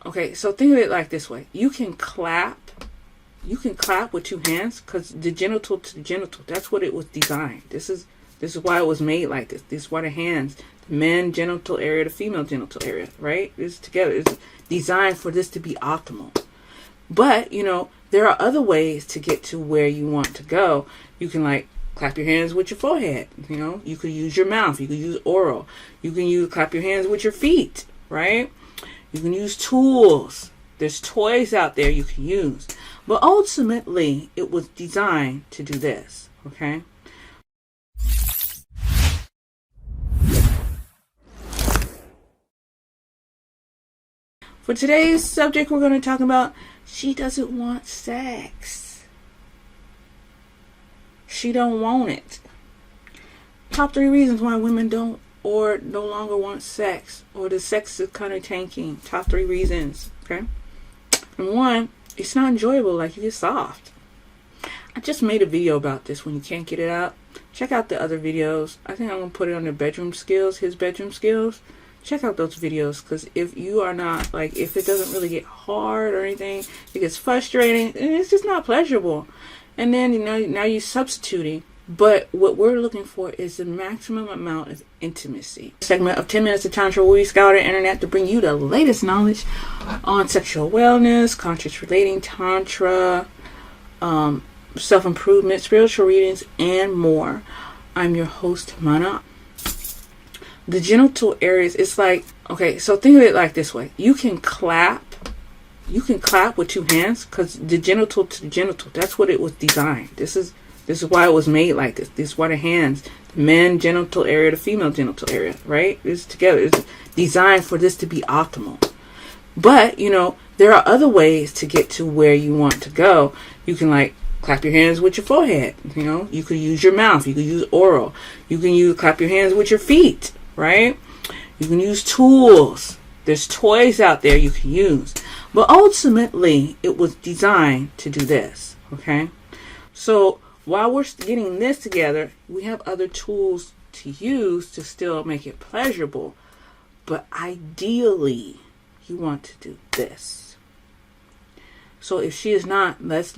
Okay, so think of it like this way. You can clap with two hands, because the genital to the genital, that's what it was designed. This is why it was made like this. This is why the hands, the man genital area, the female genital area, right? This together is designed for this to be optimal. But, you know, there are other ways to get to where you want to go. You can, like, clap your hands with your forehead. You know, you could use your mouth. You could use oral. You can clap your hands with your feet, right? You can use tools. There's toys out there you can use. But ultimately, it was designed to do this, okay? For today's subject, we're going to talk about she doesn't want sex. She don't want it. Top 3 reasons why women don't or no longer want sex, or the sex is kind of tanking. Top 3 reasons, okay? And 1, it's not enjoyable, like you get soft. I just made a video about this, when you can't get it out. Check out the other videos. I think I'm going to put it on the bedroom skills, his bedroom skills. Check out those videos, because if you are not, like, if it doesn't really get hard or anything, it gets frustrating, and it's just not pleasurable. And then, you know, now you're substituting. But what we're looking for is the maximum amount of intimacy. Segment of 10 minutes of Tantra, where we scour the internet to bring you the latest knowledge on sexual wellness, conscious relating, Tantra, self-improvement, spiritual readings, and more. I'm your host, Tamanna. The genital areas, it's like, okay, so think of it like this way. You can clap with two hands, because the genital to the genital, that's what it was designed. This is why it was made like this. This is why the hands, the man genital area, the female genital area, right? This together is designed for this to be optimal. But, you know, there are other ways to get to where you want to go. You can, like, clap your hands with your forehead. You know, you could use your mouth. You could use oral. You can clap your hands with your feet, right? You can use tools. There's toys out there you can use. But ultimately, it was designed to do this, okay? So while we're getting this together, we have other tools to use to still make it pleasurable. But ideally, you want to do this. So if she is not, let's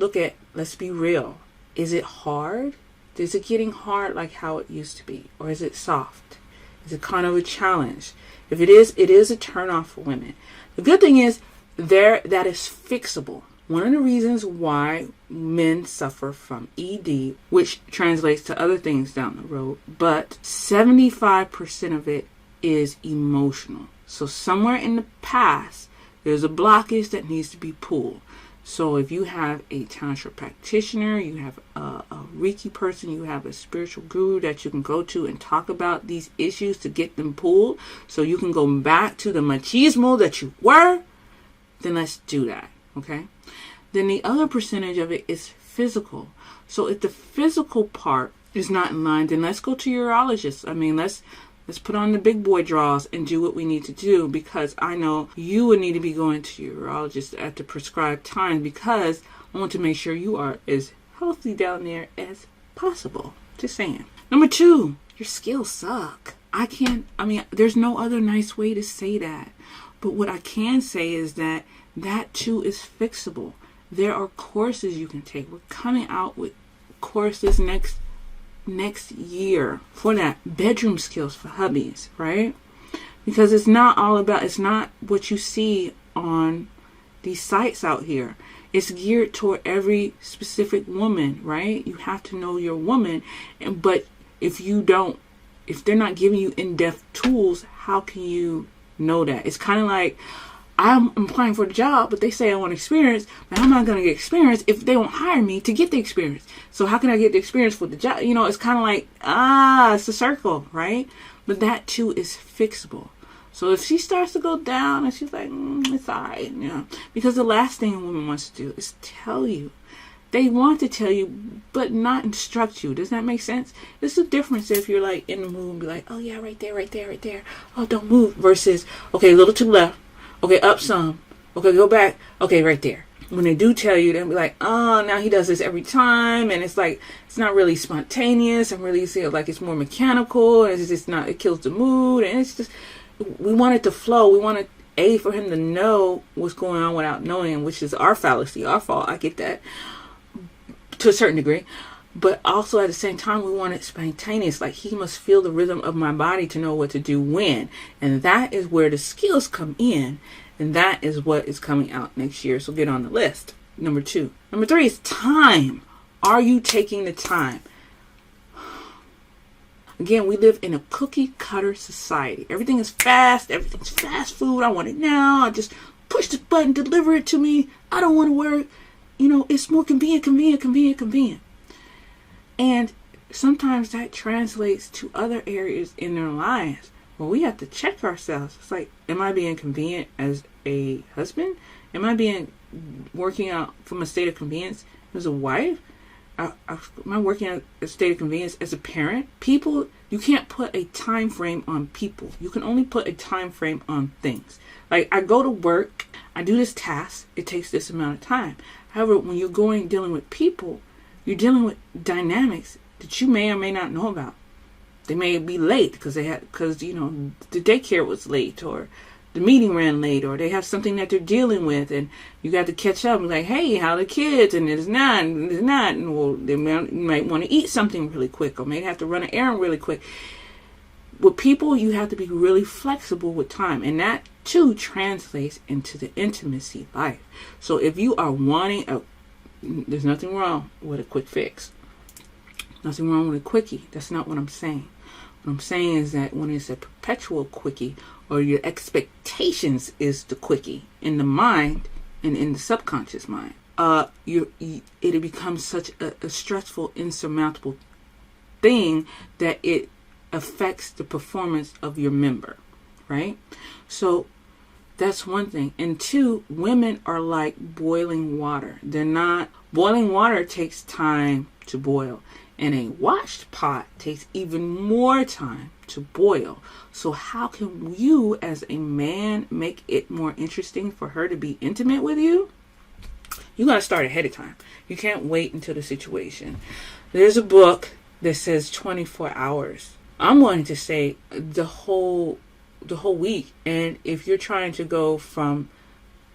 be real. Is it hard? Is it getting hard like how it used to be? Or is it soft? Is it kind of a challenge? If it is a turn off for women. The good thing is, that is fixable. One of the reasons why men suffer from ED, which translates to other things down the road, but 75% of it is emotional. So somewhere in the past, there's a blockage that needs to be pulled. So if you have a Tantra practitioner, you have a Reiki person, you have a spiritual guru that you can go to and talk about these issues to get them pulled, so you can go back to the machismo that you were, then let's do that, okay? Then the other percentage of it is physical. So if the physical part is not in line, then let's go to urologists. I mean, let's put on the big boy draws and do what we need to do, because I know you would need to be going to your urologist at the prescribed time, because I want to make sure you are as healthy down there as possible. Just saying. Number 2, your skills suck. There's no other nice way to say that. But what I can say is that too is fixable. There are courses you can take. We're coming out with courses next year for that. Bedroom skills for hubbies, right? Because it's not what you see on these sites out here. It's geared toward every specific woman, right? You have to know your woman. But if they're not giving you in-depth tools, how can you know that? It's kind of like, I'm applying for the job, but they say I want experience, but I'm not going to get experience if they won't hire me to get the experience. So how can I get the experience for the job? You know, it's kind of like, it's a circle, right? But that too is fixable. So if she starts to go down and she's like, it's all right, you know, because the last thing a woman wants to do is tell you. They want to tell you, but not instruct you. Does that make sense? It's a difference if you're like in the mood and be like, oh yeah, right there, right there, right there. Oh, don't move. Versus, okay, a little to the left. Okay, up some. Okay, go back. Okay, right there. When they do tell you, they'll be like, oh, now he does this every time. And it's like, it's not really spontaneous. And really feel like it's more mechanical. And it's just not, it kills the mood. And it's just, we want it to flow. We want for him to know what's going on without knowing, which is our fallacy, our fault. I get that to a certain degree. But also at the same time, we want it spontaneous. Like, he must feel the rhythm of my body to know what to do when. And that is where the skills come in. And that is what is coming out next year. So get on the list. Number 2. Number 3 is time. Are you taking the time? Again, we live in a cookie cutter society. Everything is fast. Everything's fast food. I want it now. I just push the button, deliver it to me. I don't want to work. It's more convenient. And sometimes that translates to other areas in their lives where we have to check ourselves. It's like, am I being convenient as a husband? Am I working out from a state of convenience as a wife? Am I working out a state of convenience as a parent? People, you can't put a time frame on people. You can only put a time frame on things. Like, I go to work, I do this task, it takes this amount of time. However, when you're dealing with people, you're dealing with dynamics that you may or may not know about. They may be late because the daycare was late, or the meeting ran late, or they have something that they're dealing with, and you got to catch up and be like, hey, how are the kids? And it's not. And well, they might want to eat something really quick, or may have to run an errand really quick. With people, you have to be really flexible with time, and that too translates into the intimacy life. So if you are wanting there's nothing wrong with a quick fix. Nothing wrong with a quickie. That's not what I'm saying. What I'm saying is that when it's a perpetual quickie, or your expectations is the quickie in the mind and in the subconscious mind, it becomes such a stressful, insurmountable thing that it affects the performance of your member, right? So that's one thing. And 2, women are like boiling water. Boiling water takes time to boil. And a washed pot takes even more time to boil. So how can you as a man make it more interesting for her to be intimate with you? You got to start ahead of time. You can't wait until the situation. There's a book that says 24 hours. I'm wanting to say the whole week. And if you're trying to go from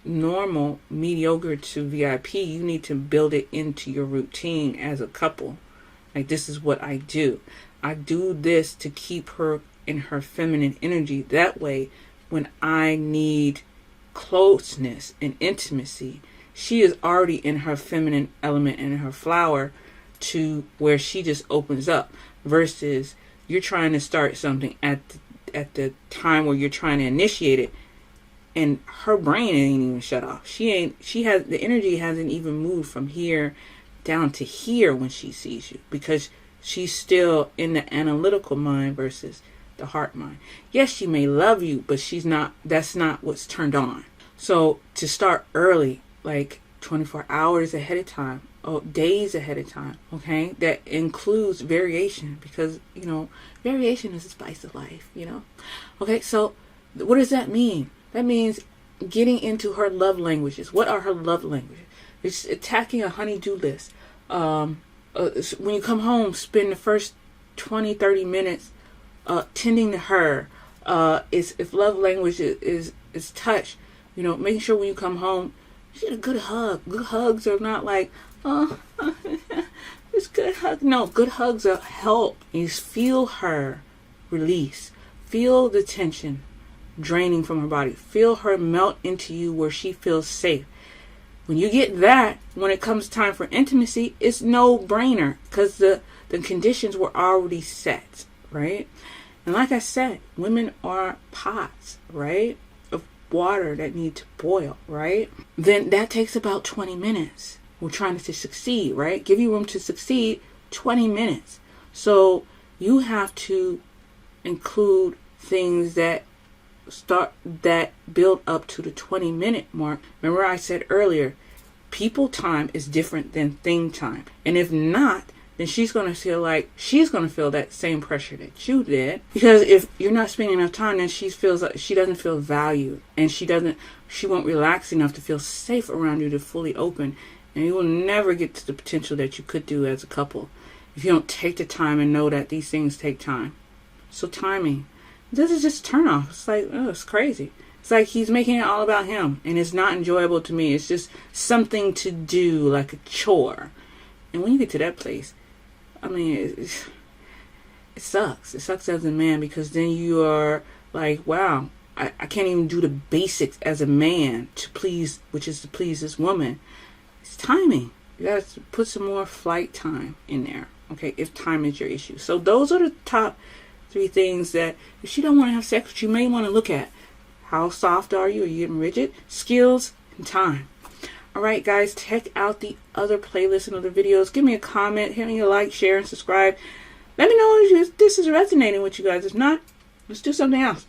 normal, mediocre to VIP, you need to build it into your routine as a couple. Like, this is what I do. I do this to keep her in her feminine energy. That way, when I need closeness and intimacy, she is already in her feminine element and her flower to where she just opens up. Versus you're trying to start something at the time where you're trying to initiate it, and her brain ain't even shut off. The energy hasn't even moved from here down to here when she sees you, because she's still in the analytical mind versus the heart mind. Yes, she may love you, but that's not what's turned on. So to start early, like 24 hours ahead of time, days ahead of time, okay? That includes variation, because, variation is the spice of life, Okay, so what does that mean? That means getting into her love languages. What are her love languages? It's attacking a honey-do list. When you come home, spend the first 20-30 minutes tending to her. If love language is touch, making sure when you come home, you get a good hug. Good hugs are not like, it's good hug. No, good hugs are help. You feel her release. Feel the tension draining from her body. Feel her melt into you where she feels safe. When you get that, when it comes time for intimacy, it's no brainer, because the conditions were already set, right? And like I said, women are pots, right, of water that need to boil, right? Then that takes about 20 minutes. We're trying to succeed, right? Give you room to succeed, 20 minutes. So you have to include things that build up to the 20-minute mark. Remember I said earlier, people time is different than thing time. And if not, then she's going to feel that same pressure that you did. Because if you're not spending enough time, then she feels like she doesn't feel valued, and she won't relax enough to feel safe around you to fully open. And you will never get to the potential that you could do as a couple if you don't take the time and know that these things take time. So timing. This is just a turn off. It's like, it's crazy. It's like he's making it all about him, and it's not enjoyable to me. It's just something to do, like a chore. And when you get to that place, I mean, it sucks. It sucks as a man, because then you are like, wow, I can't even do the basics as a man to please, which is to please this woman. It's timing. You got to put some more flight time in there, okay, if time is your issue. So those are the top 3 things that if she don't want to have sex, you may want to look at. How soft are you? Are you getting rigid? Skills and time. Alright guys, check out the other playlists and other videos. Give me a comment, hit me a like, share, and subscribe. Let me know if this is resonating with you guys. If not, let's do something else.